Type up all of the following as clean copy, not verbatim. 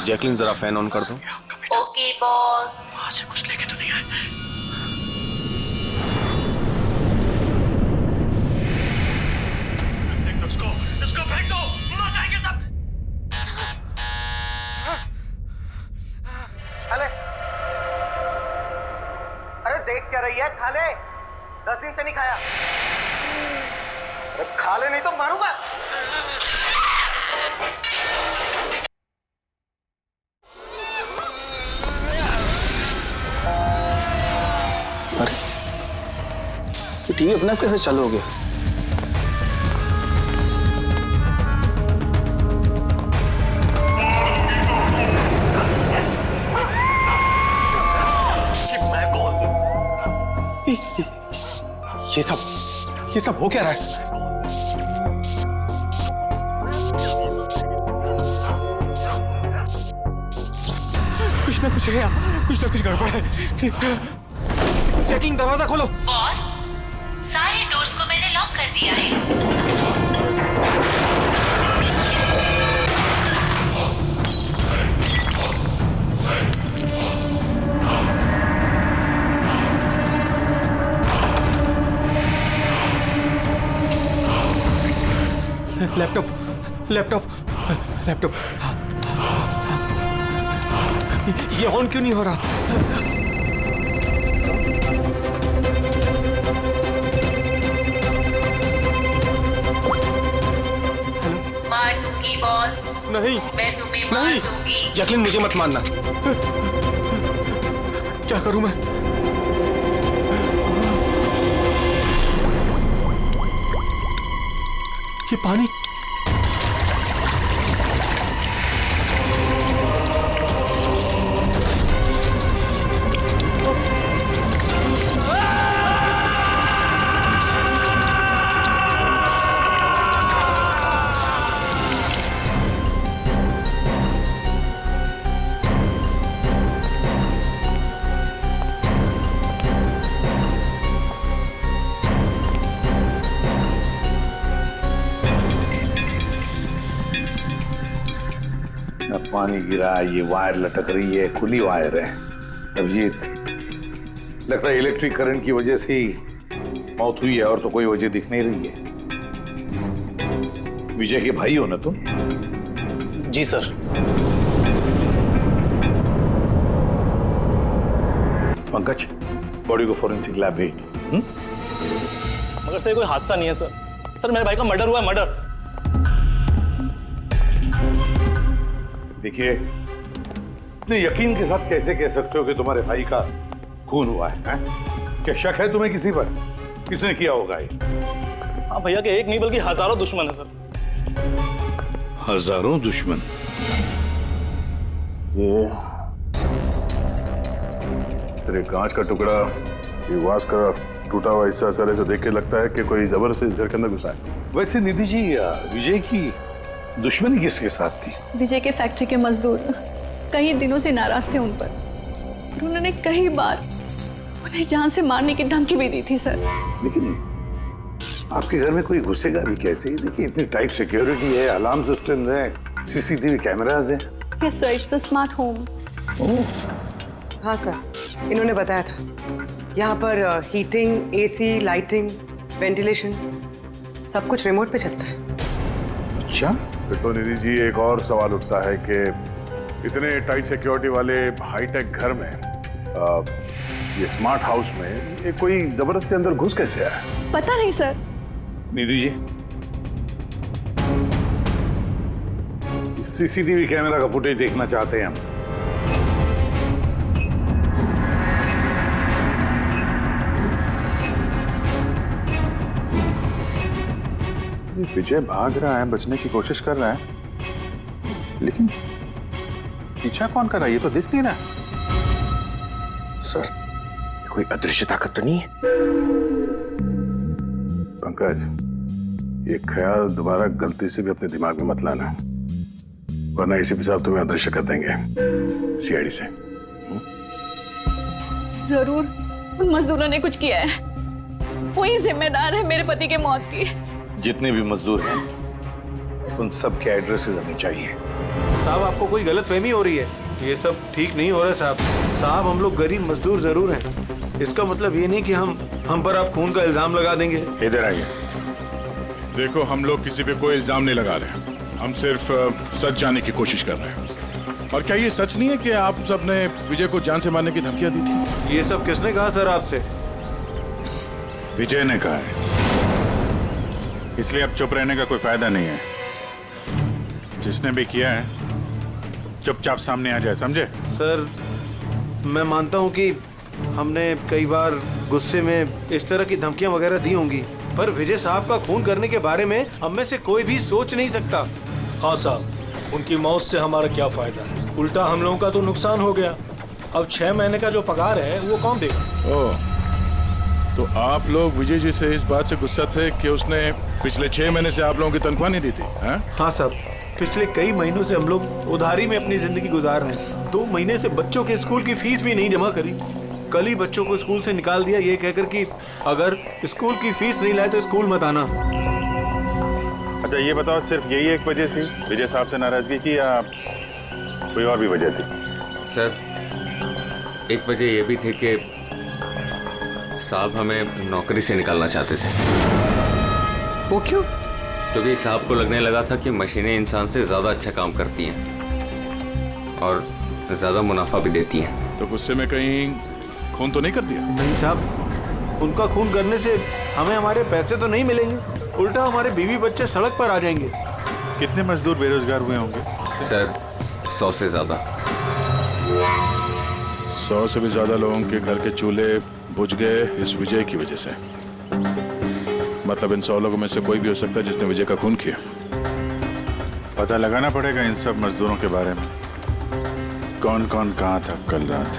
Jacqueline जरा fan on कर दो। Okay boss. वहां से कुछ लेके तो नहीं आए? इसको फेंक दो, मर जाएंगे सब। खाले, अरे देख क्या रही है? खाले, 10 दिन से नहीं खाया। अरे खा ले नहीं तो मारूंगा। अरे तो टीवी अपने आप कैसे चालू हो गया? ये सब हो क्या रहा है? कुछ ना कुछ गड़बड़ है। जैकलिन दरवाजा खोलो। बॉस, सारे डोर्स को मैंने लॉक कर दिया है। लैपटॉप ये ऑन क्यों नहीं हो रहा? मार दूंगी बॉस, नहीं मैं तुम्हें मार दूंगी। जैकलिन मुझे मत मारना। क्या करूं मैं? ये पानी पानी गिरा, ये वायर लटक रही है, खुली वायर है। अभिजीत, लगता है इलेक्ट्रिक करंट की वजह से ही मौत हुई है, और तो कोई वजह दिख नहीं रही है। विजय के भाई हो ना तुम? जी सर। पंकज, बॉडी को फोरेंसिक लैब भेज। मगर सर कोई हादसा नहीं है सर। सर मेरे भाई का मर्डर हुआ है, मर्डर। देखिए, इतने यकीन के साथ कैसे कह सकते हो कि तुम्हारे भाई का खून हुआ है? क्या शक है तुम्हें किसी पर? किसने किया होगा ये? हाँ भैया के एक नहीं बल्कि हजारों दुश्मन है सर। हजारों दुश्मन? ये तेरे कांच का टुकड़ा, ये वास का टूटा हुआ हिस्सा सर ऐसे देख के लगता है कि कोई जबरदस्ती इस घर के अंदर घुसा है। वैसे निधि जी, विजय की दुश्मनी किसके साथ थी? विजय के फैक्ट्री के मजदूर कई दिनों से नाराज थे उन पर। और उन्होंने कई बार उन्हें जान से मारने की धमकी भी दी थी सर। लेकिन आपके घर में कोई घुसेगा भी कैसे? देखिए, इतनी टाइट सिक्योरिटी है, अलार्म सिस्टम है, सीसीटीवी कैमराज हैं। Yes sir, it's a smart home. हाँ सर, इन्होंने बताया था। यहाँ पर हीटिंग, एसी, लाइटिंग, वेंटिलेशन सब कुछ रिमोट पे चलता है। अच्छा, फिर तो निधि जी एक और सवाल उठता है कि इतने टाइट सिक्योरिटी वाले हाईटेक घर में ये स्मार्ट हाउस में ये कोई जबरदस्ती अंदर घुस कैसे आया? पता नहीं sir. Nidhi ji, CCTV camera का फुटेज देखना चाहते हैं हम। विजय भाग रहा है, बचने की कोशिश कर रहा है, लेकिन पीछा कौन कर रहा है? ये तो दिख नहीं रहा। सर, कोई अदृश्य ताकत तो नहीं है? पंकज, ये ख्याल दोबारा गलती से भी अपने दिमाग में मत लाना, वरना इसी पे साहब तुम्हें अदृश्य कर देंगे सीआईडी से। जरूर उन मजदूरों ने कुछ किया है। वही जिम्मेदार है मेरे पति के मौत की। जितने भी मजदूर हैं उन सब के एड्रेसेस हमें चाहिए। साहब आपको कोई गलतफहमी हो रही है, ये सब ठीक नहीं हो रहा साहब। साहब हम लोग गरीब मजदूर जरूर हैं, इसका मतलब ये नहीं कि हम पर आप खून का इल्जाम लगा देंगे। इधर आइए। देखो हम लोग किसी पे कोई इल्जाम नहीं लगा रहे, हम सिर्फ सच जानने की कोशिश कर रहे हैं। और क्या ये सच नहीं है कि आप सबने विजय को जान से मारने की धमकियां दी थी? ये सब किसने कहा सर आपसे? विजय ने कहा है, इसलिए अब चुप रहने का कोई फायदा नहीं है। जिसने भी किया है चुपचाप सामने आ जाए, समझे? सर मैं मानता हूँ कि हमने कई बार गुस्से में इस तरह की धमकियां वगैरह दी होंगी, पर विजय साहब का खून करने के बारे में हम में से कोई भी सोच नहीं सकता। हाँ साहब, उनकी मौत से हमारा क्या फायदा है, उल्टा हम लोगों का तो नुकसान हो गया। अब 6 महीने का जो पगार है वो कौन देगा? ओह, तो आप लोग विजय जी से इस बात से गुस्सा थे कि उसने पिछले 6 महीने से आप लोगों की तनख्वाह नहीं दी थी? हाँ साहब, पिछले कई महीनों से हम लोग उधारी में अपनी जिंदगी गुजार रहे हैं। 2 महीने से बच्चों के स्कूल की फीस भी नहीं जमा करी। कल ही बच्चों को स्कूल से निकाल दिया ये कहकर कि अगर स्कूल की फीस नहीं लाए तो स्कूल मत आना। अच्छा ये बताओ, सिर्फ यही एक वजह थी विजय साहब से नाराजगी की या कोई और भी वजह थी? सर एक वजह ये भी थी कि साहब हमें नौकरी से निकालना चाहते थे। वो क्यों? क्योंकि साहब को लगने लगा था कि मशीनें इंसान से ज़्यादा अच्छा काम करती हैं और ज़्यादा मुनाफा भी देती हैं। तो गुस्से में कहीं खून तो नहीं कर दिया? नहीं साहब, उनका खून करने से हमें हमारे पैसे तो नहीं मिलेंगे, उल्टा हमारे बीवी बच्चे सड़क पर आ जाएंगे। कितने मजदूर बेरोजगार हुए होंगे? सर 100 से ज़्यादा। 100 से भी ज़्यादा लोगों के घर के चूल्हे बुझ गए इस विजय की वजह से। मतलब इन 100 लोगों में से कोई भी हो सकता है जिसने विजय का खून किया। पता लगाना पड़ेगा इन सब मजदूरों के बारे में, कौन कौन कहाँ था कल रात।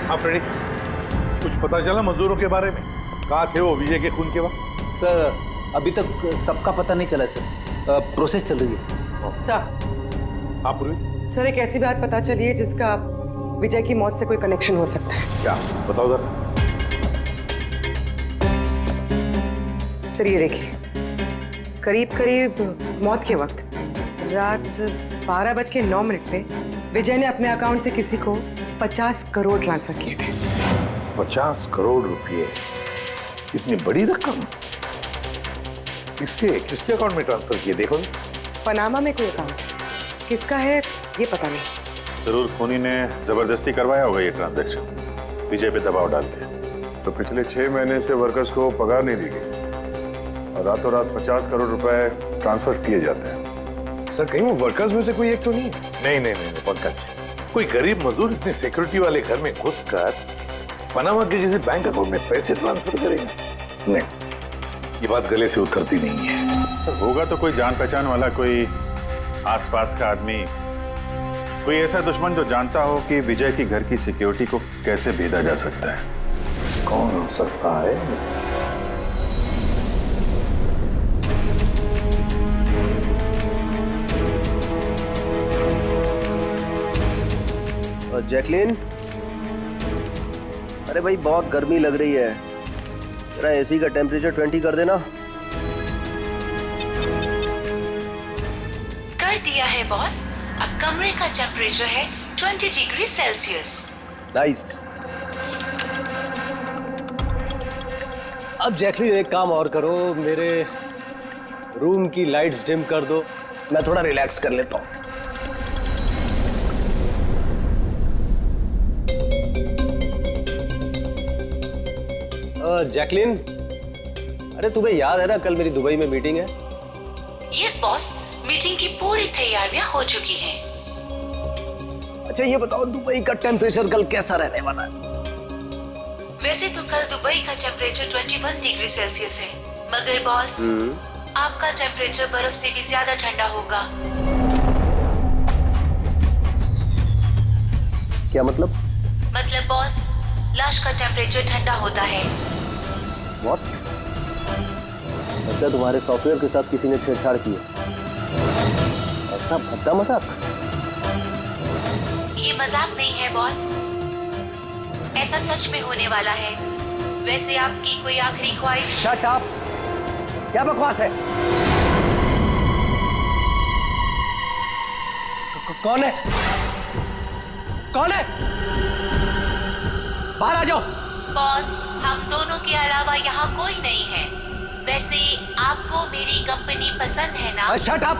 हाँ फ्रेडी, कुछ पता चला मजदूरों के बारे में? कहाँ थे वो विजय के खून के वक्त? सर अभी तक सबका पता नहीं चला सर, प्रोसेस चल रही है। सर आप पूरी सर एक ऐसी बात पता चली है जिसका विजय की मौत से कोई कनेक्शन हो सकता है। क्या बताओ जरा। सर ये देखिए, करीब करीब मौत के वक्त रात 12:09 पे विजय ने अपने अकाउंट से किसी को 50 करोड़ ट्रांसफर किए थे। 50 करोड़ रुपए, इतनी बड़ी रकम किसके अकाउंट में ट्रांसफर किए? देखो पनामा में कोई अकाउंट, किसका है ये पता नहीं। जरूर खूनी ने जबरदस्ती करवाया होगा ये ट्रांजैक्शन विजय पे दबाव डाल के। तो पिछले 6 महीने से वर्कर्स को पगार नहीं दी गई और रातों रात 50 करोड़ रुपए ट्रांसफर किए जाते हैं। सर कहीं वो वर्कर्स में से कोई एक तो नहीं? नहीं पंकज, कोई गरीब मजदूर इतने सिक्योरिटी वाले घर में घुसकर पनामा के जैसे बैंक अकाउंट में पैसे ट्रांसफर करेगा? नहीं, ये बात गले से उतरती नहीं है। सर होगा तो कोई जान पहचान वाला, कोई आसपास का आदमी, कोई ऐसा दुश्मन जो जानता हो कि विजय की घर की सिक्योरिटी को कैसे भेदा जा सकता है। कौन हो सकता है? जैकलिन, अरे भाई बहुत गर्मी लग रही है, जरा एसी का टेम्परेचर 20 कर देना। कर दिया है बॉस, अब कमरे का टेम्परेचर है 20 डिग्री सेल्सियस। नाइस। अब जैकलिन एक काम और करो, मेरे रूम की लाइट्स डिम कर दो, मैं थोड़ा रिलैक्स कर लेता हूँ। जैकलिन, अरे तुम्हें याद है ना कल मेरी दुबई में मीटिंग है? यस बॉस, मीटिंग की पूरी तैयारियां हो चुकी हैं। अच्छा ये बताओ दुबई का टेम्परेचर कल कैसा रहने वाला है? वैसे तो कल दुबई का टेम्परेचर 21 डिग्री सेल्सियस है, मगर बॉस आपका टेम्परेचर बर्फ से भी ज्यादा ठंडा होगा। क्या मतलब? मतलब बॉस, लाश का टेम्परेचर ठंडा होता है। What? लगता है तुम्हारे सॉफ्टवेयर के साथ किसी ने छेड़छाड़ की है। ऐसा भद्दा मजाक? ये मजाक नहीं है बॉस, ऐसा सच में होने वाला है। वैसे आपकी कोई आखिरी ख्वाहिश? Shut up! क्या बकवास है? कौन है? कौन है? बाहर आ जाओ। बॉस, हम दोनों के अलावा यहाँ कोई नहीं है। वैसे आपको मेरी कंपनी पसंद है ना? Shut up.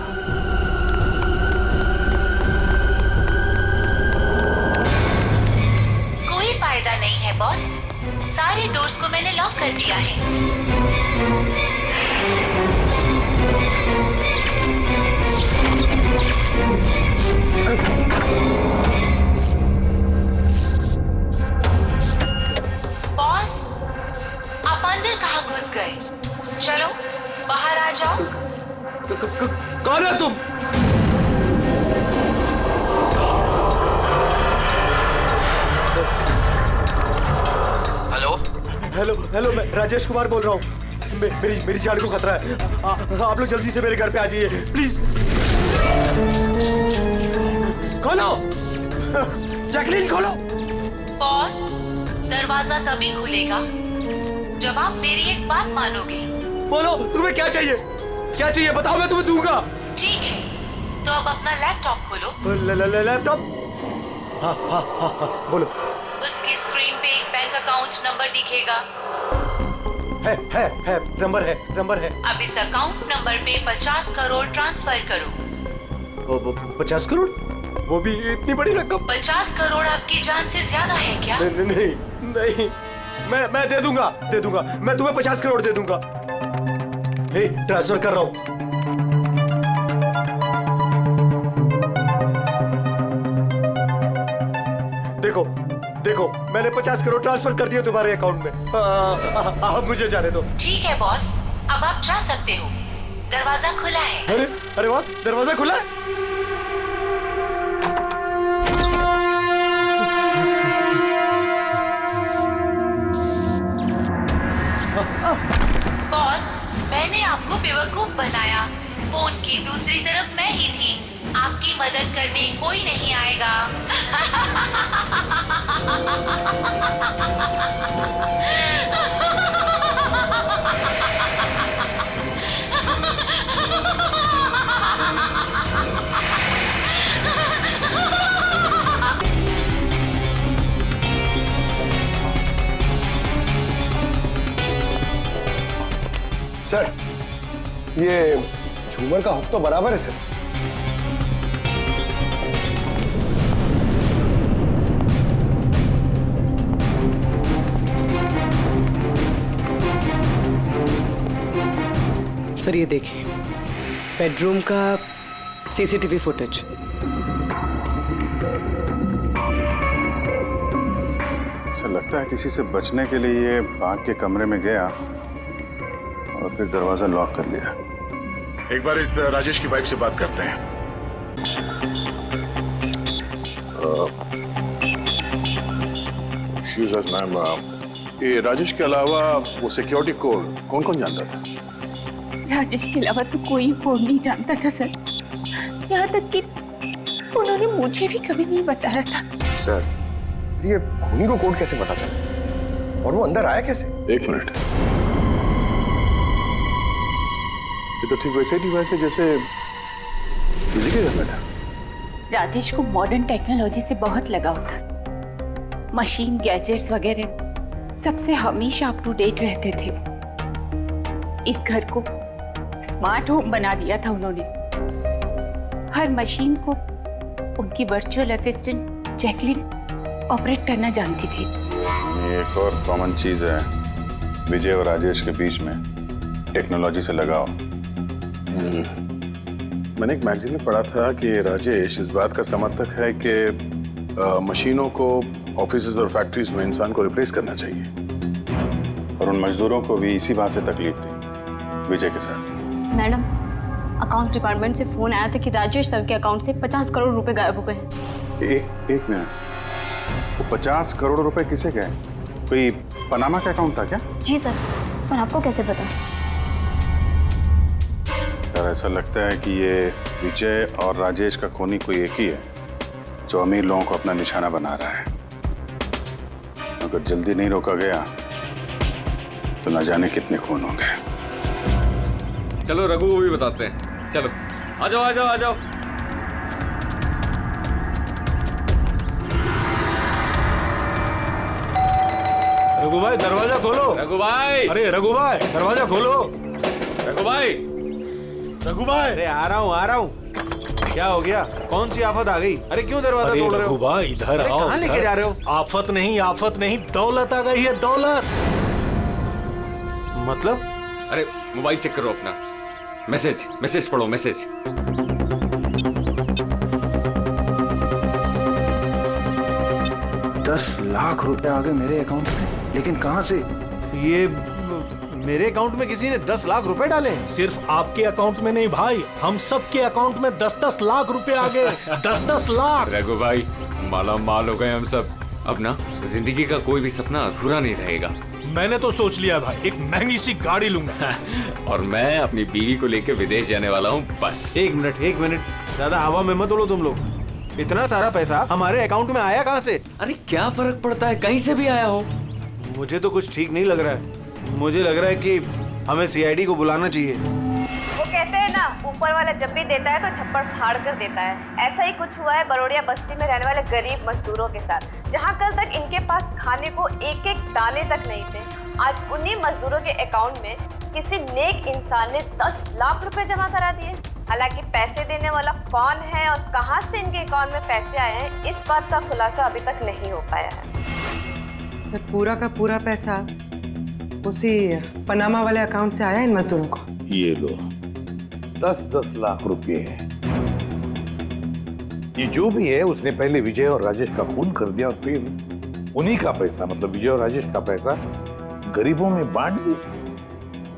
कोई फायदा नहीं है बॉस, सारे डोर्स को मैंने लॉक कर दिया है। बॉस, आप अंदर कहाँ घुस गए? चलो बाहर आ जाओ। कौन है तुम? हेलो हेलो हेलो, मैं राजेश कुमार बोल रहा हूँ। मेरी जान को खतरा है। आप लोग जल्दी से मेरे घर पे आ जाइए प्लीज। खोलो, जैकलीन खोलो। बॉस, दरवाजा तभी खुलेगा जब आप मेरी एक बात मानोगे। बोलो, तुम्हें क्या चाहिए? क्या चाहिए बताओ, मैं तुम्हें दूंगा। ठीक है, तो अब अपना लैपटॉप खोलो। लैपटॉप? हाँ हाँ हाँ हाँ, बोलो। उसकी स्क्रीन पे एक बैंक अकाउंट नंबर दिखेगा। है, नंबर है। अब इस अकाउंट नंबर पे 50 करोड़ ट्रांसफर करो। 50 करोड़? वो भी इतनी बड़ी रकम? 50 करोड़ आपकी जान से ज्यादा है क्या? नहीं, मैं दे दूंगा। मैं तुम्हें 50 करोड़ दे दूंगा। ट्रांसफर कर रहा हूँ। देखो, मैंने 50 करोड़ ट्रांसफर कर दिए तुम्हारे अकाउंट में। अब मुझे जाने दो। ठीक है बॉस, अब आप जा सकते हो। दरवाजा खुला है। अरे वाह, दरवाजा खुला है। बॉस, मैंने आपको बेवकूफ बनाया। फोन की दूसरी तरफ मैं ही थी। आपकी मदद करने कोई नहीं आएगा। सर, ये झूमर का हुक तो बराबर है सर। सर ये देखिए, बेडरूम का सीसीटीवी फुटेज। सर लगता है किसी से बचने के लिए ये भाग के कमरे में गया और फिर दरवाजा लॉक कर लिया। एक बार इस राजेश की वाइफ से बात करते हैं। मैम, ये राजेश के अलावा वो सिक्योरिटी कोड कौन कौन जानता था? राजेश के अलावा तो कोई कोड नहीं जानता था सर। यहाँ तक कि उन्होंने मुझे भी कभी नहीं बताया था। सर, ये खूनी को कोड कैसे पता चला और वो अंदर आया कैसे? एक मिनट, ये तो ठीक वैसे डिवाइस है जैसे किसी के घर में था। राजेश को मॉडर्न टेक्नोलॉजी से बहुत लगाव था। मशीन, गैजेट्स वगैरह सबसे हमेशा अप टू डेट रहते थे। इस घर को स्मार्ट होम बना दिया था उन्होंने। हर मशीन को उनकी वर्चुअल असिस्टेंट जैकलिन ऑपरेट करना जानती थी। एक और कॉमन चीज है विजय और राजेश के बीच में, टेक्नोलॉजी से लगाव। मैंने एक मैगजीन में पढ़ा था कि राजेश इस बात का समर्थक है कि मशीनों को ऑफिसेज और फैक्ट्रीज में इंसान को रिप्लेस करना चाहिए। और उन मजदूरों को भी इसी बात से तकलीफ थी विजय के साथ। मैडम, अकाउंट डिपार्टमेंट से फोन आया था कि राजेश सर के अकाउंट से 50 करोड़ रुपए गायब हो गए हैं। एक मिनट, वो 50 करोड़ रुपए किसे गए? कोई पनामा का अकाउंट था क्या? जी सर, पर आपको कैसे पता? यार ऐसा लगता है कि ये विजय और राजेश का खूनी कोई एक ही है जो अमीर लोगों को अपना निशाना बना रहा है। अगर जल्दी नहीं रोका गया तो न जाने कितने खून होंगे। चलो रघु को भी बताते हैं। चलो आ जाओ आ जाओ आ जाओ। रघु भाई दरवाजा खोलो। रघु भाई, अरे रघु भाई दरवाजा खोलो। रघु भाई, रघु भाई, अरे आ रहा हूँ। क्या हो गया? कौन सी आफत आ गई? अरे क्यों दरवाजा अरे तोड़ रहे रघु हो? भाई इधर आओ। कहाँ लेके जा रहे हो? आफत नहीं, दौलत आ गई है, दौलत। मतलब? अरे मोबाइल चेक करो अपना। मैसेज पढ़ो, मैसेज। 10 लाख रुपए आ गए मेरे अकाउंट में, लेकिन कहां से? ये मेरे अकाउंट में किसी ने 10 लाख रुपए डाले? सिर्फ आपके अकाउंट में नहीं भाई, हम सबके अकाउंट में 10-10 लाख रुपए आ गए। 10-10 लाख। रघु भाई माला माल हो गए हम सब। अब ना जिंदगी का कोई भी सपना अधूरा नहीं रहेगा। मैंने तो सोच लिया भाई, एक महंगी सी गाड़ी लूंगा। और मैं अपनी बीवी को लेकर विदेश जाने वाला हूँ बस। एक मिनट, ज्यादा हवा में मत उड़ो तुम लोग। इतना सारा पैसा हमारे अकाउंट में आया कहाँ से? अरे क्या फर्क पड़ता है, कहीं से भी आया हो। मुझे तो कुछ ठीक नहीं लग रहा है। मुझे लग रहा है कि हमें सीआईडी को बुलाना चाहिए। वो कहते हैं ना, ऊपर वाला जब भी देता है तो छप्पड़ फाड़ कर देता है। ऐसा ही कुछ हुआ है बरोड़िया बस्ती में रहने वाले गरीब मजदूरों के साथ, जहां कल तक इनके पास खाने को एक एक दाने तक नहीं थे। आज उन्हीं मजदूरों के अकाउंट में किसी नेक इंसान ने 10 लाख रुपए जमा करा दिए। हालांकि पैसे देने वाला कौन है और कहां से इनके अकाउंट में पैसे आए हैं, इस बात का खुलासा अभी तक नहीं हो पाया है। सर, पूरा का पूरा पैसा उसी पनामा वाले अकाउंट से आया इन मजदूरों को। ये लो 10-10 लाख रुपए है। ये जो भी है उसने पहले विजय और राजेश का खून कर दिया और फिर उन्हीं का पैसा, मतलब विजय और राजेश का पैसा गरीबों में बांट दिया।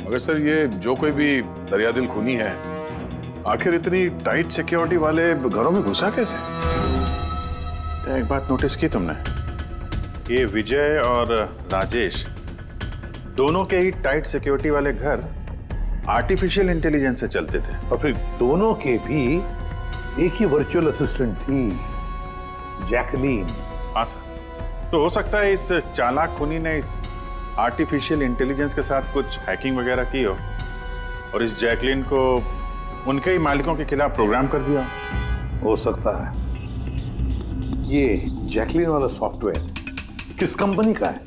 मगर सर ये जो कोई भी दरियादिल खूनी है, आखिर इतनी टाइट सिक्योरिटी वाले घरों में घुसा कैसे? क्या एक बात नोटिस की तुमने? ये विजय और राजेश दोनों के ही टाइट सिक्योरिटी वाले घर आर्टिफिशियल इंटेलिजेंस से चलते थे, और फिर दोनों के भी एक ही वर्चुअल असिस्टेंट थी, जैकलीन। हाँ सर, तो हो सकता है इस चालाक खूनी ने इस आर्टिफिशियल इंटेलिजेंस के साथ कुछ हैकिंग वगैरह की हो और इस जैकलीन को उनके ही मालिकों के खिलाफ प्रोग्राम कर दिया हो सकता है। ये जैकलीन वाला सॉफ्टवेयर किस कंपनी का है?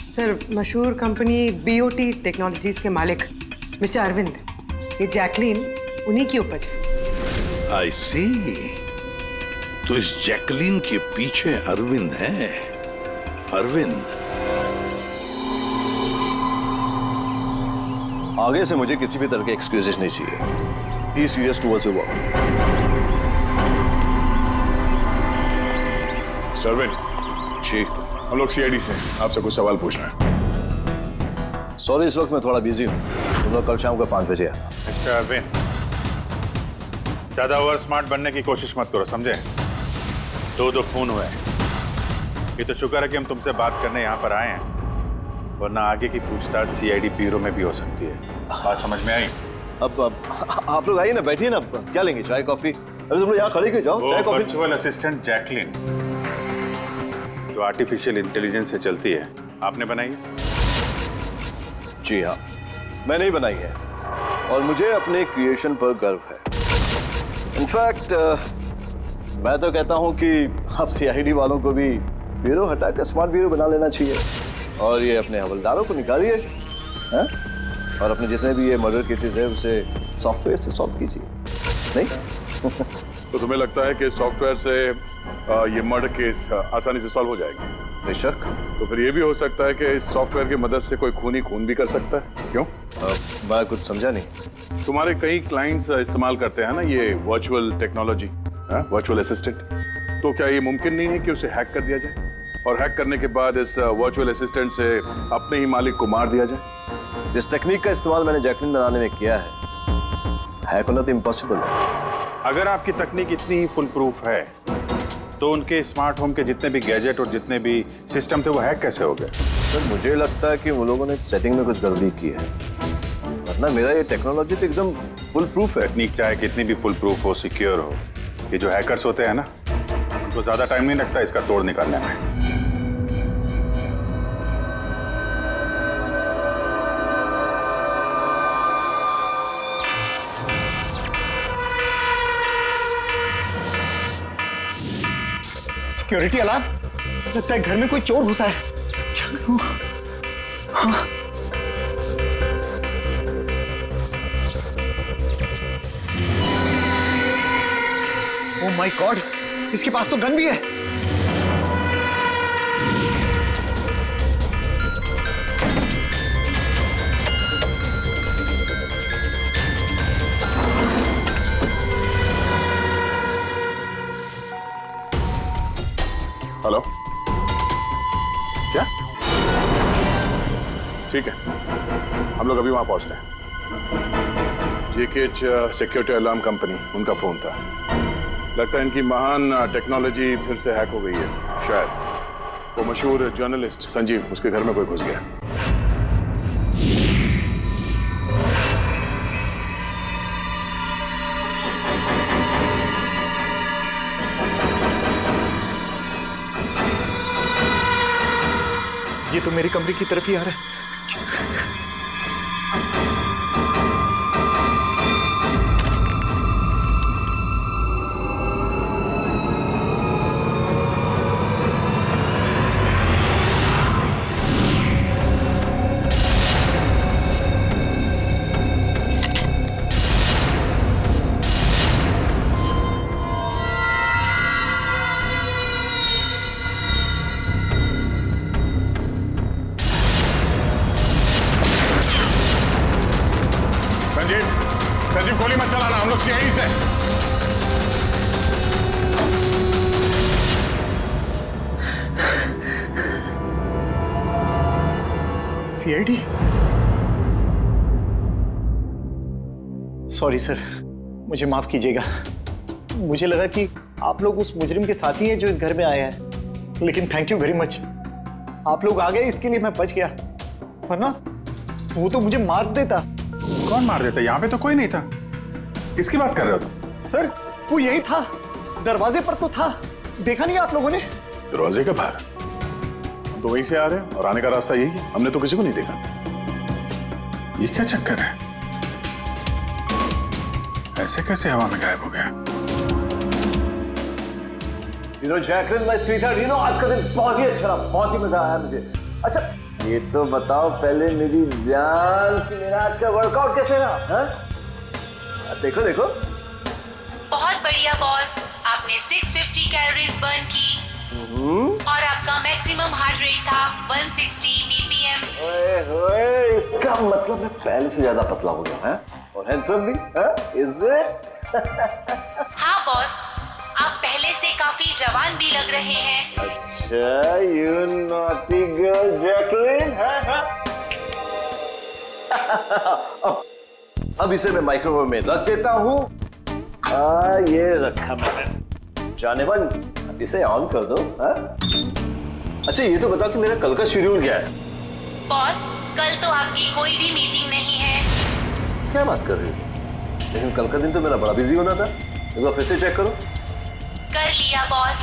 सर, मशहूर कंपनी BOT टेक्नोलॉजीज के मालिक मिस्टर अरविंद, ये जैकलीन उन्हीं की उपज है। आई सी। तो इस जैकलीन के पीछे अरविंद है। अरविंद, आगे से मुझे किसी भी तरह के एक्सक्यूजेस नहीं चाहिए। Be serious towards your work. सरविन जी, हम लोग सीआईडी से आपसे कुछ सवाल पूछना है। सॉरी, इस वक्त मैं थोड़ा बिजी हूँ। तुम लोग कल शाम को 5 बजे आना। मिस्टर अरविंद, ज्यादा ओवर स्मार्ट बनने की कोशिश मत करो, समझे? 2 खून हुए। ये तो शुक्र है कि हम तुमसे बात करने यहाँ पर आए हैं, वरना आगे की पूछताछ सीआईडी ब्यूरो में भी हो सकती है। बात समझ में आई? अब आप लोग आइए ना, बैठिए ना। क्या लेंगे, चाय कॉफी? अरे तुम लोग यहाँ खड़े क्यों? जाओ चाय कॉफी। वर्चुअल असिस्टेंट जैकलिन जो आर्टिफिशियल इंटेलिजेंस से चलती है, आपने बनाई है? जी हाँ, मैंने ही बनाई है और मुझे अपने क्रिएशन पर गर्व है। इनफैक्ट मैं तो कहता हूँ कि आप सीआईडी वालों को भी ब्यूरो हटाकर स्मार्ट ब्यूरो बना लेना चाहिए और ये अपने हवलदारों को निकालिए, हैं? और अपने जितने भी ये मर्डर केसेस है उसे सॉफ्टवेयर से सॉल्व कीजिए, नहीं? तो तुम्हें लगता है कि सॉफ्टवेयर से ये मर्डर केस आसानी से सॉल्व हो जाएगी? बेशक। तो फिर ये भी हो सकता है कि इस सॉफ्टवेयर की मदद से कोई खूनी खून भी कर सकता है। क्यों? मैं कुछ समझा नहीं। तुम्हारे कई क्लाइंट्स इस्तेमाल करते हैं ना ये वर्चुअल टेक्नोलॉजी, वर्चुअल असिस्टेंट। तो क्या ये मुमकिन नहीं है कि उसे हैक कर दिया जाए और हैक करने के बाद इस वर्चुअल असिस्टेंट से अपने ही मालिक को मार दिया जाए? इस टेक्निक का इस्तेमाल मैंने जैकलिन बनाने में किया है। हैक होना तो इम्पॉसिबल है। अगर आपकी तकनीक इतनी ही फुल प्रूफ है तो उनके स्मार्ट होम के जितने भी गैजेट और जितने भी सिस्टम थे वो हैक कैसे हो गए? सर मुझे लगता है कि वो लोगों ने सेटिंग में कुछ गड़बड़ी की है, वरना मेरा ये टेक्नोलॉजी तो एकदम फुल प्रूफ है। तकनीक चाहे कितनी भी फुल प्रूफ हो, सिक्योर हो, ये जो हैकर्स होते हैं ना, उनको ज्यादा टाइम नहीं लगता इसका तोड़ निकालने में। सिक्योरिटी अलार्म, लगता है घर में कोई चोर घुसा है। क्या करूं? ओह माय गॉड, इसके पास तो गन भी है। हेलो, क्या? ठीक है, हम लोग अभी वहां पहुंचते हैं। जेकेएच सिक्योरिटी अलार्म कंपनी, उनका फोन था। लगता है इनकी महान टेक्नोलॉजी फिर से हैक हो गई है। शायद वो मशहूर जर्नलिस्ट संजीव, उसके घर में कोई घुस गया। ये तो मेरी कमरे की तरफ ही आ रहा है। संजीव गोली मत चलाना, हम लोग सीआईडी से। सीआईडी? सॉरी सर, मुझे माफ कीजिएगा। मुझे लगा कि आप लोग उस मुजरिम के साथी हैं जो इस घर में आए हैं, लेकिन थैंक यू वेरी मच, आप लोग आ गए, इसके लिए मैं बच गया, वरना वो तो मुझे मार देता। कौन मार देता? यहाँ पे तो कोई नहीं था। किसकी बात कर रहे हो तुम? सर वो यही था, दरवाजे पर तो था, देखा नहीं आप लोगों ने? दरवाजे के बाहर? हम तो वहीं से आ रहे हैं और आने का रास्ता यही है, हमने तो किसी को नहीं देखा। ये क्या चक्कर है? ऐसे कैसे हवा में गायब हो गया? जैकलिन माय स्वीटहार्ट, आज का दिन बहुत ही अच्छा रहा, बहुत ही मजा आया मुझे। अच्छा ये तो बताओ पहले मेरी जान कि मेरा आज का वर्कआउट कैसे रहा? देखो देखो। बहुत बढ़िया बॉस, आपने 650 कैलोरीज बर्न की और आपका मैक्सिमम हार्ट रेट था 160 बीपीएम। ओए होए, इसका मतलब मैं पहले से ज्यादा पतला हो गया है और हैंडसम भी, इज इट? हाँ बॉस, आप पहले से काफी जवान भी लग रहे हैं। अच्छा, यू नॉटी गर्ल जैकलिन। अब इसे मैं माइक्रोवेव में रख देता हूँ। ये रखा मैंने। जाने मन, अब इसे ऑन कर दो। अच्छा ये तो बताओ कि मेरा कल का शेड्यूल क्या है? बॉस, कल तो आपकी कोई भी मीटिंग नहीं है। क्या बात कर रही हो? लेकिन कल का दिन तो मेरा बड़ा बिजी होना था। एक बार फिर से चेक करो। कर लिया बॉस,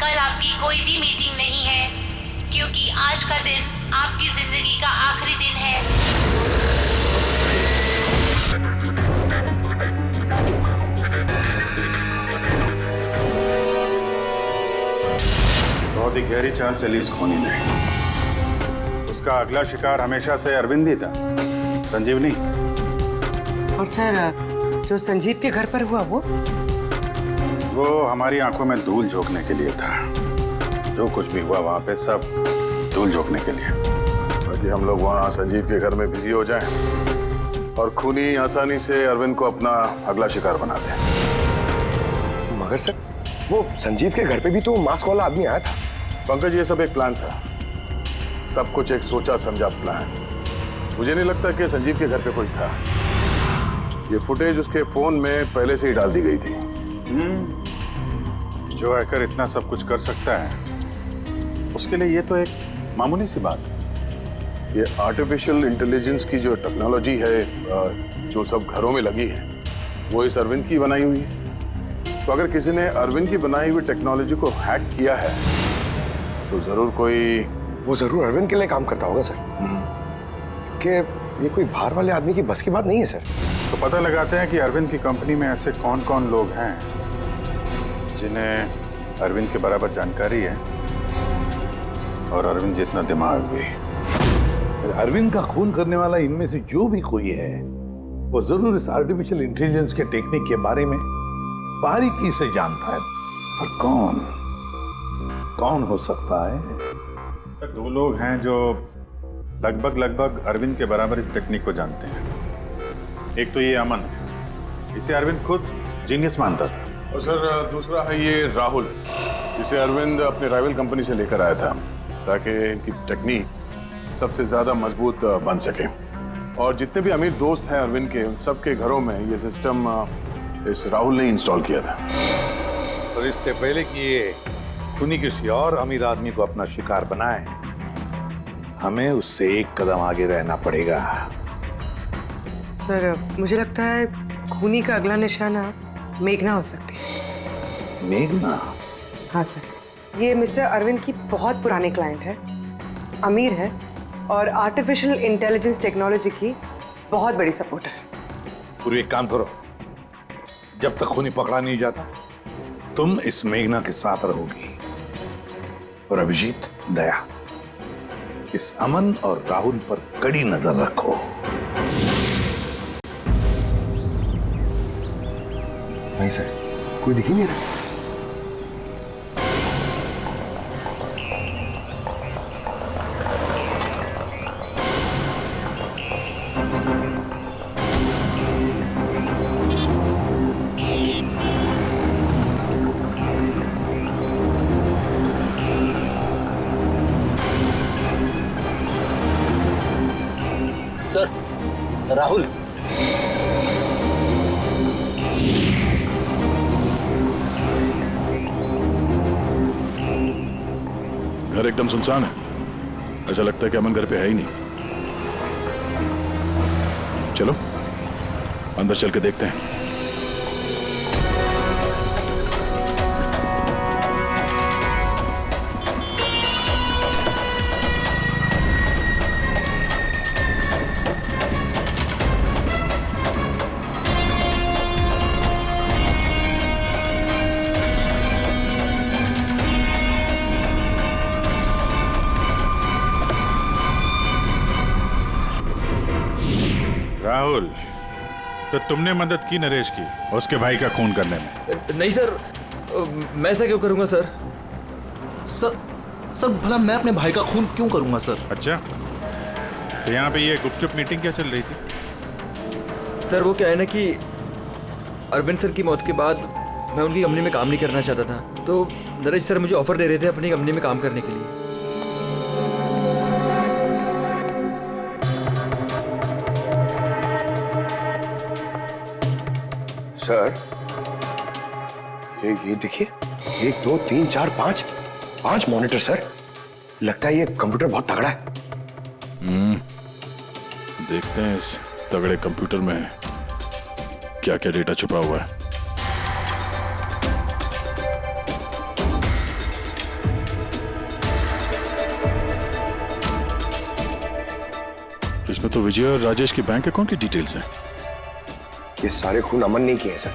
कल आपकी कोई भी मीटिंग नहीं है, क्योंकि आज का दिन आपकी जिंदगी का आखिरी दिन है। बहुत ही गहरी चाल चली इस खूनी में। उसका अगला शिकार हमेशा से अरविंद ही था, संजीव नहीं। और सर, जो संजीव के घर पर हुआ वो हमारी आंखों में धूल झोंकने के लिए था। जो कुछ भी हुआ वहां पे सब धूल झोंकने के लिए। बाकी हम लोग वहां संजीव के घर में बिजी हो जाएं और खूनी आसानी से अरविंद को अपना अगला शिकार बना दे। मगर सर, वो संजीव के घर पे भी तो मास्क वाला आदमी आया था। पंकज, ये सब एक प्लान था, सब कुछ एक सोचा समझा प्लान। मुझे नहीं लगता कि संजीव के घर पे कोई था। ये फुटेज उसके फोन में पहले से ही डाल दी गई थी। जो हैकर इतना सब कुछ कर सकता है, उसके लिए ये तो एक मामूली सी बात है। ये आर्टिफिशियल इंटेलिजेंस की जो टेक्नोलॉजी है, जो सब घरों में लगी है, वो इस अरविंद की बनाई हुई है। तो अगर किसी ने अरविंद की बनाई हुई टेक्नोलॉजी को हैक किया है तो जरूर कोई, वो जरूर अरविंद के लिए काम करता होगा सर, क्योंकि ये कोई बाहर वाले आदमी की बस की बात नहीं है सर। तो पता लगाते हैं कि अरविंद की कंपनी में ऐसे कौन कौन लोग हैं जिन्हें अरविंद के बराबर जानकारी है और अरविंद जितना दिमाग भी। अरविंद का खून करने वाला इनमें से जो भी कोई है वो जरूर इस आर्टिफिशियल इंटेलिजेंस के टेक्निक के बारे में बारीकी से जानता है, पर कौन हो सकता है? सर 2 लोग हैं जो लगभग अरविंद के बराबर इस टेक्निक को जानते हैं। एक तो ये अमन, इसे अरविंद खुद जीनियस मानता था। और सर दूसरा है ये राहुल, जिसे अरविंद अपने राइवल कंपनी से लेकर आया था ताकि इनकी टेक्निक सबसे ज्यादा मजबूत बन सके। और जितने भी अमीर दोस्त हैं अरविंद के, उन सबके घरों में ये सिस्टम इस राहुल ने इंस्टॉल किया था। और इससे पहले कि ये खूनी किसी और अमीर आदमी को अपना शिकार बनाए, हमें उससे एक कदम आगे रहना पड़ेगा। सर मुझे लगता है खूनी का अगला निशाना मेघना हो सकती है। मेघना? हाँ सर, ये मिस्टर अरविंद की बहुत पुरानी क्लाइंट है, अमीर है और आर्टिफिशियल इंटेलिजेंस टेक्नोलॉजी की बहुत बड़ी सपोर्टर है। पूरी एक काम करो, जब तक खूनी पकड़ा नहीं जाता तुम इस मेघना के साथ रहोगी, और अभिजीत, दया, इस अमन और राहुल पर कड़ी नजर रखो। नहीं सर, कोई दिख ही नहीं रहा। सर, राहुल। घर एकदम सुनसान है, ऐसा लगता है कि अमन घर पे है ही नहीं। चलो अंदर चल के देखते हैं। राहुल, तो तुमने मदद की नरेश की उसके भाई का खून करने में? नहीं सर, मैं ऐसा क्यों करूंगा सर? सर भला मैं अपने भाई का खून क्यों करूंगा सर? अच्छा, तो यहाँ पे ये गुपचुप मीटिंग क्या चल रही थी? सर वो क्या है ना कि अरविंद सर की मौत के बाद मैं उनकी कंपनी में काम नहीं करना चाहता था, तो नरेश सर मुझे ऑफर दे रहे थे अपनी कंपनी में काम करने के लिए। सर ये देखिए, 1 2 3 4 5 मॉनिटर सर। लगता है ये कंप्यूटर बहुत तगड़ा है। देखते हैं इस तगड़े कंप्यूटर में क्या क्या डेटा छुपा हुआ है। इसमें तो विजय और राजेश की बैंक अकाउंट की डिटेल्स हैं। ये सारे खून अमन नहीं किए हैं सर।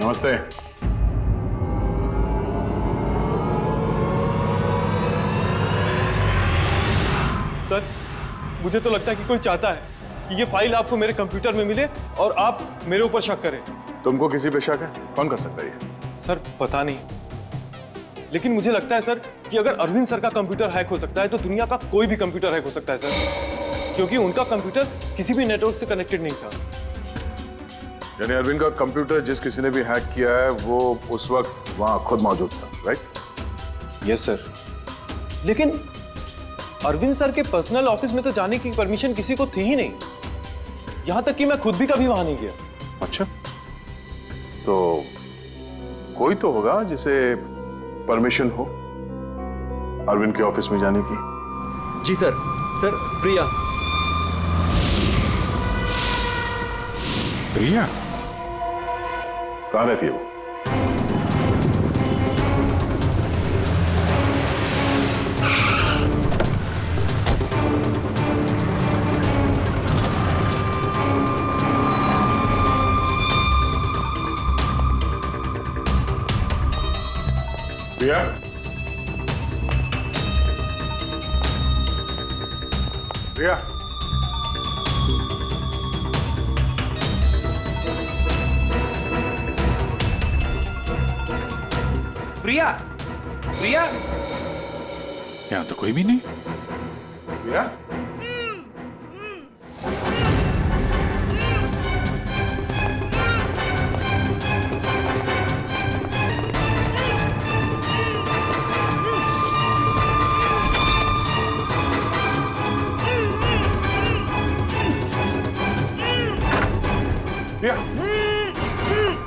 नमस्ते। सर मुझे तो लगता है कि कोई चाहता है कि ये फाइल आपको मेरे कंप्यूटर में मिले और आप मेरे ऊपर शक करें। तुमको किसी पे शक है? कौन कर सकता है ये? सर पता नहीं, लेकिन मुझे लगता है सर कि अगर अरविंद सर का कंप्यूटर हैक हो सकता है तो दुनिया का कोई भी कंप्यूटर हैक हो सकता है सर, क्योंकि उनका कंप्यूटर किसी भी नेटवर्क से कनेक्टेड नहीं था। यानी अरविंद का कंप्यूटर जिस किसी ने भी हैक किया है वो उस वक्त वहां खुद मौजूद था, राइट? यस सर, लेकिन अरविंद सर के पर्सनल ऑफिस में तो जाने की परमिशन किसी को थी ही नहीं, यहां तक कि मैं खुद भी कभी वहां नहीं गया। अच्छा, तो कोई तो होगा जिसे परमिशन हो अरविंद के ऑफिस में जाने की। जी सर। प्रिया। प्रिया कहाँ रहती है वो? प्रिया, प्रिया, प्रिया, प्रिया, यहाँ तो कोई भी नहीं। प्रिया, प्रिया,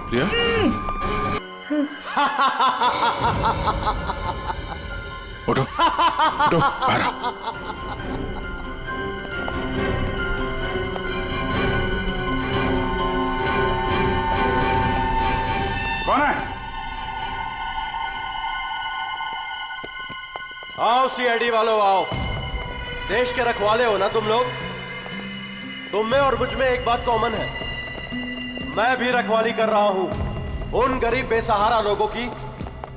प्रिया, उठो, उठो, बाहर आओ। कौन है? आओ सीआईडी वालों, आओ। देश के रखवाले हो ना तुम लोग। तुम में और मुझ में एक बात कॉमन है, मैं भी रखवाली कर रहा हूं उन गरीब बेसहारा लोगों की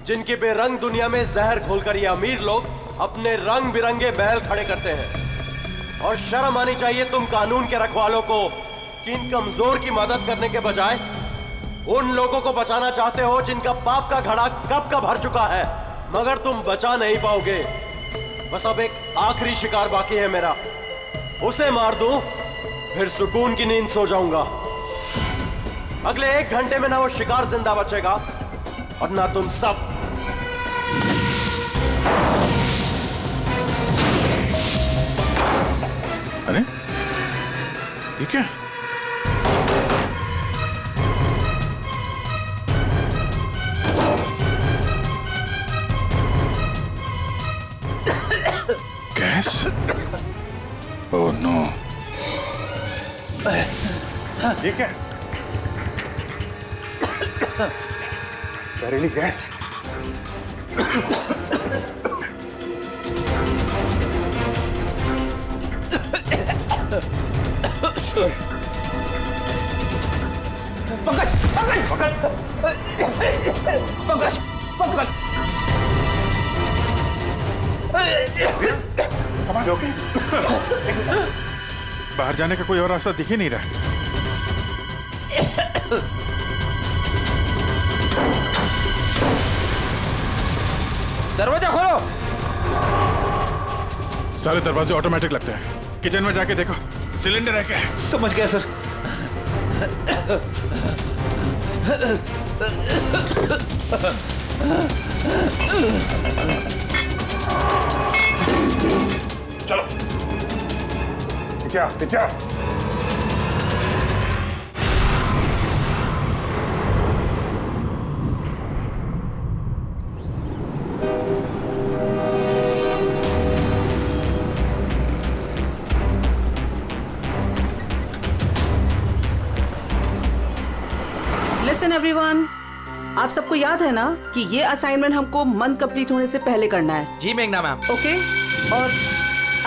जिनकी बेरंग दुनिया में जहर खोलकर ये अमीर लोग अपने रंग बिरंगे महल खड़े करते हैं। और शर्म आनी चाहिए तुम कानून के रखवालों को कि इन कमजोर की मदद करने के बजाय उन लोगों को बचाना चाहते हो जिनका पाप का घड़ा कब का भर चुका है, मगर तुम बचा नहीं पाओगे। बस अब एक आखिरी शिकार बाकी है मेरा, उसे मार दूं फिर सुकून की नींद सो जाऊंगा। अगले 1 घंटे में ना वो शिकार जिंदा बचेगा और ना तुम सब। अरे ये क्या? गैस? Oh no. ये क्या? जहरीली गैस। पंकज, पंकज, पंकज, पंकज, समझ लो। बाहर जाने का कोई और रास्ता दिख ही नहीं रहा। दरवाजा खोलो। सारे दरवाजे ऑटोमेटिक लगते हैं। किचन में जाके देखो सिलेंडर है क्या? समझ गया सर। चलो क्या? लिसन एवरीवन, आप सबको याद है ना कि ये असाइनमेंट हमको मंथ कंप्लीट होने से पहले करना है। जी मेघना मैम। ओके। और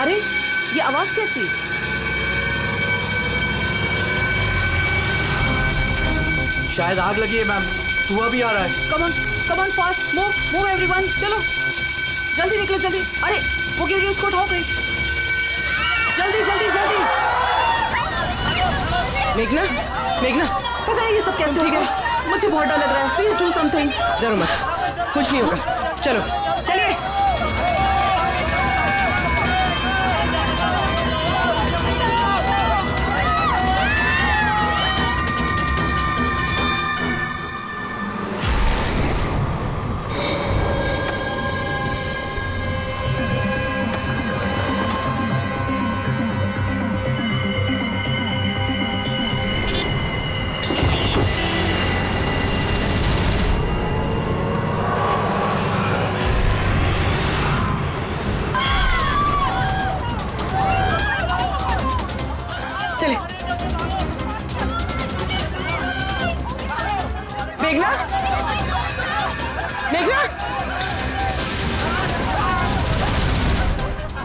अरे ये आवाज कैसी? शायद आग लगी है मैम, धुआं भी आ रहा है। Come on fast, move everyone, चलो जल्दी निकलो जल्दी। अरे वो गिर गई, उसको उठाओ कहीं। जल्दी जल्दी जल्दी। मेघना, पता नहीं ये सब कैसे हो गया। मुझे बहुत डर लग रहा है, प्लीज डू समथिंग। डरो मत, कुछ नहीं होगा। चलो चलिए।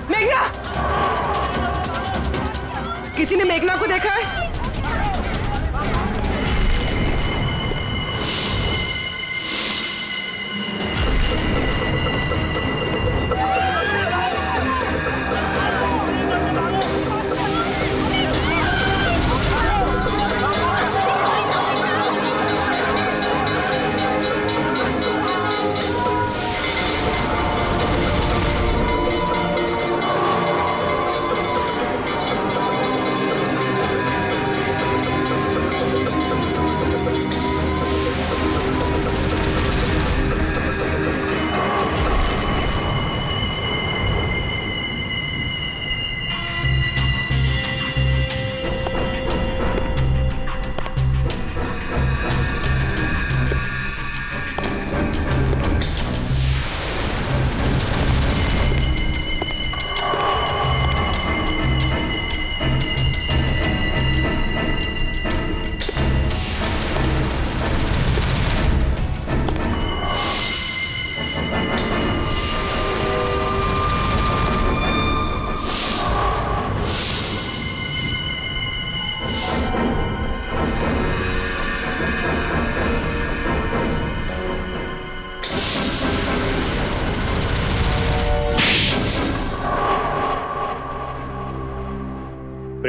मेघना, किसी ने मेघना को देखा है?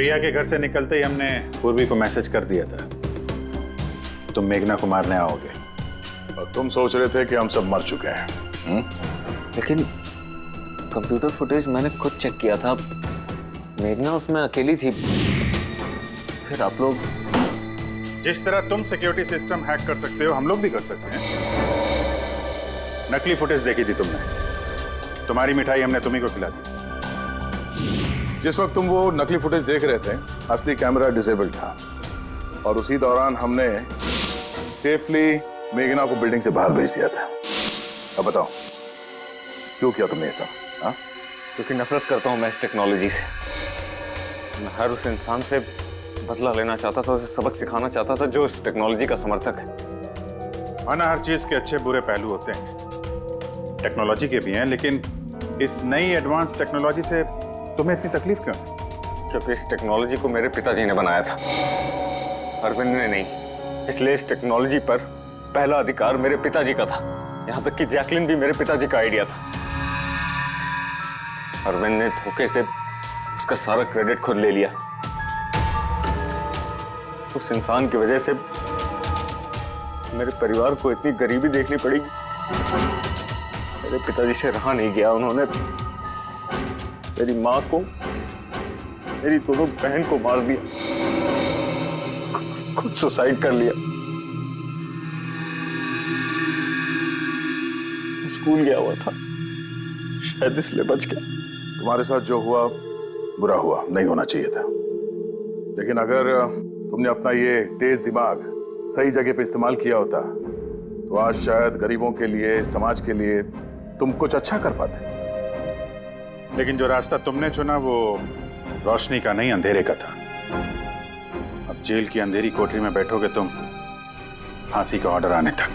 प्रिया के घर से निकलते ही हमने पूर्वी को मैसेज कर दिया था तुम मेघना को मारने आओगे, और तुम सोच रहे थे कि हम सब मर चुके हैं। लेकिन कंप्यूटर फुटेज मैंने खुद चेक किया था, मेघना उसमें अकेली थी। फिर आप लोग जिस तरह तुम सिक्योरिटी सिस्टम हैक कर सकते हो हम लोग भी कर सकते हैं। नकली फुटेज देखी थी तुमने, तुम्हारी मिठाई हमने तुम्ही को खिला दी। जिस वक्त तुम वो नकली फुटेज देख रहे थे असली कैमरा डिसेबल था, और उसी दौरान हमने सेफली मेघना को बिल्डिंग से बाहर भेज दिया था। अब बताओ क्यों किया तुमने ये सब? क्योंकि नफरत करता हूं मैं इस टेक्नोलॉजी से। मैं हर उस इंसान से बदला लेना चाहता था, उसे सबक सिखाना चाहता था जो इस टेक्नोलॉजी का समर्थक है। माना हर चीज के अच्छे बुरे पहलू होते हैं, टेक्नोलॉजी के भी हैं, लेकिन इस नई एडवांस टेक्नोलॉजी से तुम्हें इतनी तकलीफ क्यों? क्योंकि इस टेक्नोलॉजी को मेरे पिताजी ने बनाया था, अरविंद ने नहीं। इसलिए इस टेक्नोलॉजी पर पहला अधिकार मेरे पिताजी का था। यहाँ तक कि जैकलिन भी मेरे पिताजी का आइडिया था। अरविंद ने धोखे से उसका सारा क्रेडिट खुद ले लिया। उस इंसान की वजह से मेरे परिवार को इतनी गरीबी देखनी पड़ेगी। मेरे पिताजी से रहा नहीं गया, उन्होंने मेरी माँ को, मेरी दोनों बहन को मार दिया, खुद सुसाइड कर लिया। स्कूल गया हुआ था, शायद इसलिए बच गया। तुम्हारे साथ जो हुआ बुरा हुआ, नहीं होना चाहिए था। लेकिन अगर तुमने अपना ये तेज दिमाग सही जगह पे इस्तेमाल किया होता तो आज शायद गरीबों के लिए, समाज के लिए तुम कुछ अच्छा कर पाते। लेकिन जो रास्ता तुमने चुना वो रोशनी का नहीं, अंधेरे का था। अब जेल की अंधेरी कोठरी में बैठोगे तुम फांसी का ऑर्डर आने तक।